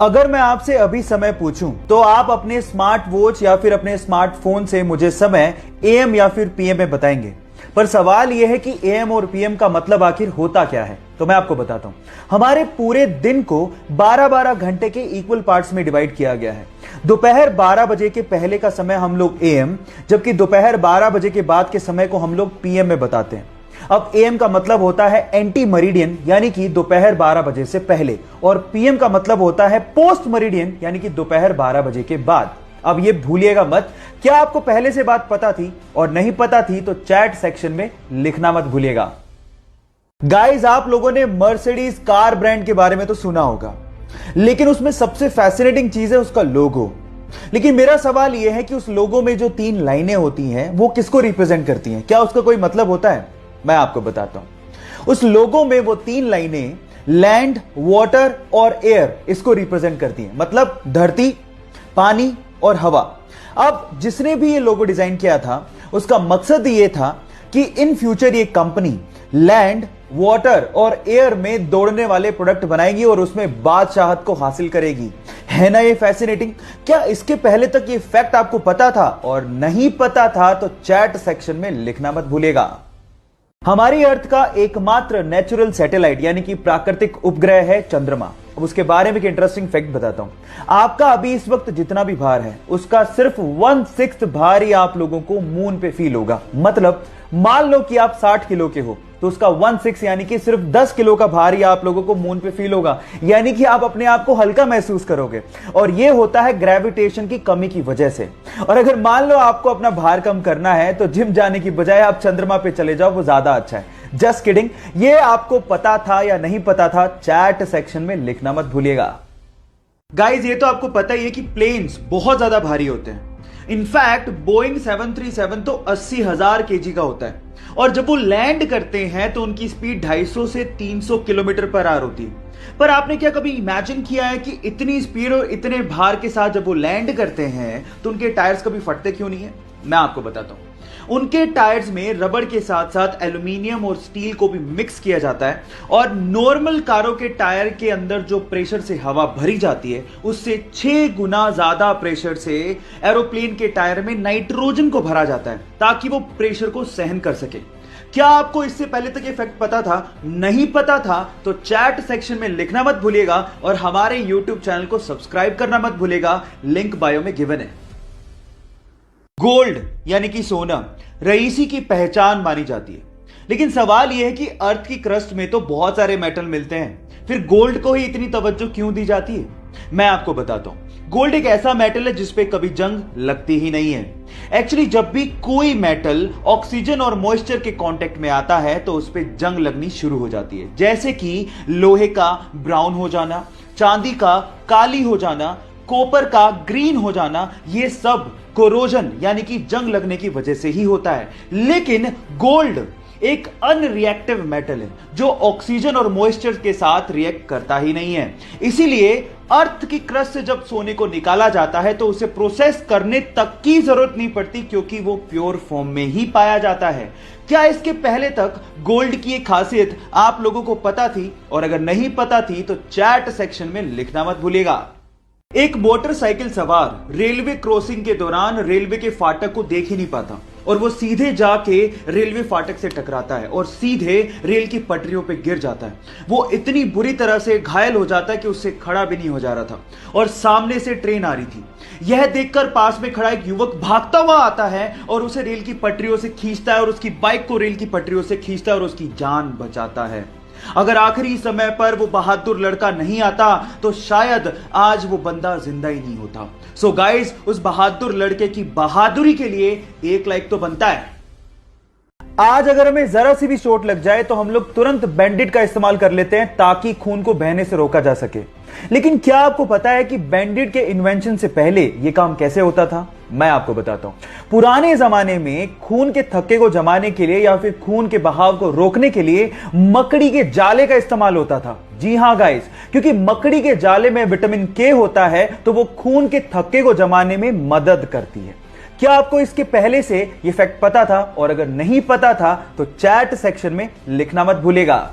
अगर मैं आपसे अभी समय पूछूं तो आप अपने स्मार्ट वॉच या फिर अपने स्मार्टफोन से मुझे समय एएम या फिर पीएम में बताएंगे। पर सवाल यह है कि एएम और पीएम का मतलब आखिर होता क्या है। तो मैं आपको बताता हूं। हमारे पूरे दिन को 12-12 घंटे के इक्वल पार्ट्स में डिवाइड किया गया है। दोपहर 12 बजे के पहले का समय हम लोग एएम, जबकि दोपहर 12 बजे के बाद के समय को हम लोग पीएम में बताते हैं। अब एएम का मतलब होता है एंटी मरीडियन, यानी कि दोपहर 12 बजे से पहले, और पीएम का मतलब होता है पोस्ट मरीडियन, यानी कि दोपहर 12 बजे के बाद। अब ये भूलिएगा मत। क्या आपको पहले से बात पता थी? और नहीं पता थी तो चैट सेक्शन में लिखना मत भूलिएगा। गाइस, आप लोगों ने मर्सिडीज कार ब्रांड के बारे में तो सुना होगा, लेकिन उसमें सबसे फैसिनेटिंग चीज है उसका लोगो। लेकिन मेरा सवाल यह है कि उस लोगो में जो 3 लाइनें होती हैं वो किसको रिप्रेजेंट करती हैं? क्या उसका कोई मतलब होता है? मैं आपको बताता हूं। उस लोगो में वो 3 लाइनें लैंड, वाटर और एयर इसको रिप्रेजेंट करती हैं, मतलब धरती, पानी और हवा। अब जिसने भी ये लोगो डिजाइन किया था उसका मकसद ये था कि इन फ्यूचर ये कंपनी लैंड, वाटर और एयर में दौड़ने वाले प्रोडक्ट बनाएगी और उसमें बादशाहत को हासिल करेगी। है ना ये फैसिनेटिंग? क्या इसके पहले तक ये फैक्ट आपको पता था? और नहीं पता था तो चैट सेक्शन में लिखना मत भूलिएगा। हमारी अर्थ का एकमात्र नेचुरल सैटेलाइट यानी कि प्राकृतिक उपग्रह है चंद्रमा। अब उसके बारे में एक इंटरेस्टिंग फैक्ट बताता हूं। आपका अभी इस वक्त जितना भी भार है उसका सिर्फ 1/6 भार ही आप लोगों को मून पे फील होगा। मतलब मान लो कि आप 60 किलो के हो तो उसका 1/6 यानी कि सिर्फ 10 किलो का भार ही आप लोगों को मून पे फील होगा, यानी कि आप अपने आप को हल्का महसूस करोगे। और यह होता है ग्रेविटेशन की कमी की वजह से। और अगर मान लो आपको अपना भार कम करना है तो जिम जाने की बजाय आप चंद्रमा पे चले जाओ, वो ज्यादा अच्छा है। Just kidding. ये आपको पता था या नहीं पता था? चैट सेक्शन में लिखना मत भूलिएगा। गाइस, ये तो आपको पता ही है कि प्लेन्स बहुत ज्यादा भारी होते हैं। इनफैक्ट बोइंग 737 तो 80,000 केजी का होता है, और जब वो लैंड करते हैं तो उनकी स्पीड 250 से 300 किलोमीटर पर आवर होती है। पर आपने क्या कभी इमेजिन किया है कि इतनी स्पीड और इतने भार के साथ जब वो लैंड करते हैं तो उनके टायर्स कभी फटते क्यों नहीं है? मैं आपको बताता हूं। उनके टायर्स में रबड़ के साथ साथ एल्यूमिनियम और स्टील को भी मिक्स किया जाता है, और नॉर्मल कारों के टायर के अंदर जो प्रेशर से हवा भरी जाती है उससे 6 गुना ज्यादा प्रेशर से एरोप्लेन के टायर में नाइट्रोजन को भरा जाता है ताकि वो प्रेशर को सहन कर सके। क्या आपको इससे पहले तक ये फैक्ट पता था? नहीं पता था तो चैट सेक्शन में लिखना मत भूलिएगा, और हमारे यूट्यूब चैनल को सब्सक्राइब करना मत भूलिएगा। लिंक बायो में गिवन है। गोल्ड यानी कि सोना रईसी की पहचान मानी जाती है, लेकिन सवाल यह है कि अर्थ की क्रस्ट में तो बहुत सारे मेटल मिलते हैं, फिर गोल्ड को ही इतनी तवज्जो क्यों दी जाती है? मैं आपको बताता हूं। गोल्ड एक ऐसा मेटल है जिसपे कभी जंग लगती ही नहीं है। एक्चुअली जब भी कोई मेटल ऑक्सीजन और मॉइस्चर के कांटेक्ट में आता है तो उस पर जंग लगनी शुरू हो जाती है, जैसे कि लोहे का ब्राउन हो जाना, चांदी का काली हो जाना, कॉपर का ग्रीन हो जाना। ये सब कोरोजन यानी कि जंग लगने की वजह से ही होता है। लेकिन गोल्ड एक अनरिएक्टिव मेटल है जो ऑक्सीजन और मॉइस्चर के साथ रिएक्ट करता ही नहीं है। इसीलिए अर्थ की क्रस्ट से जब सोने को निकाला जाता है तो उसे प्रोसेस करने तक की जरूरत नहीं पड़ती, क्योंकि वो प्योर फॉर्म में ही पाया जाता है। क्या इसके पहले तक गोल्ड की एक खासियत आप लोगों को पता थी? और अगर नहीं पता थी तो चैट सेक्शन में लिखना मत भूलिएगा। एक मोटरसाइकिल सवार रेलवे क्रॉसिंग के दौरान रेलवे के फाटक को देख ही नहीं पाता, और वो सीधे जाके रेलवे फाटक से टकराता है और सीधे रेल की पटरियों पे गिर जाता है। वो इतनी बुरी तरह से घायल हो जाता है कि उससे खड़ा भी नहीं हो जा रहा था, और सामने से ट्रेन आ रही थी। यह देखकर पास में खड़ा एक युवक भागता हुआ आता है और उसे रेल की पटरियों से खींचता है, और उसकी बाइक को रेल की पटरियों से खींचता है और उसकी जान बचाता है। अगर आखिरी समय पर वो बहादुर लड़का नहीं आता तो शायद आज वो बंदा जिंदा ही नहीं होता। सो गाइस, उस बहादुर लड़के की बहादुरी के लिए एक लाइक तो बनता है। आज अगर हमें जरा सी भी चोट लग जाए तो हम लोग तुरंत बैंडेड का इस्तेमाल कर लेते हैं ताकि खून को बहने से रोका जा सके। लेकिन क्या आपको पता है कि बैंडेड के इन्वेंशन से पहले यह काम कैसे होता था? मैं आपको बताता हूं। पुराने जमाने में खून के थक्के को जमाने के लिए या फिर खून के बहाव को रोकने के लिए मकड़ी के जाले का इस्तेमाल होता था। जी हां गाइस, क्योंकि मकड़ी के जाले में विटामिन के होता है तो वो खून के थक्के को जमाने में मदद करती है। क्या आपको इसके पहले से यह फैक्ट पता था? और अगर नहीं पता था तो चैट सेक्शन में लिखना मत भूलिएगा।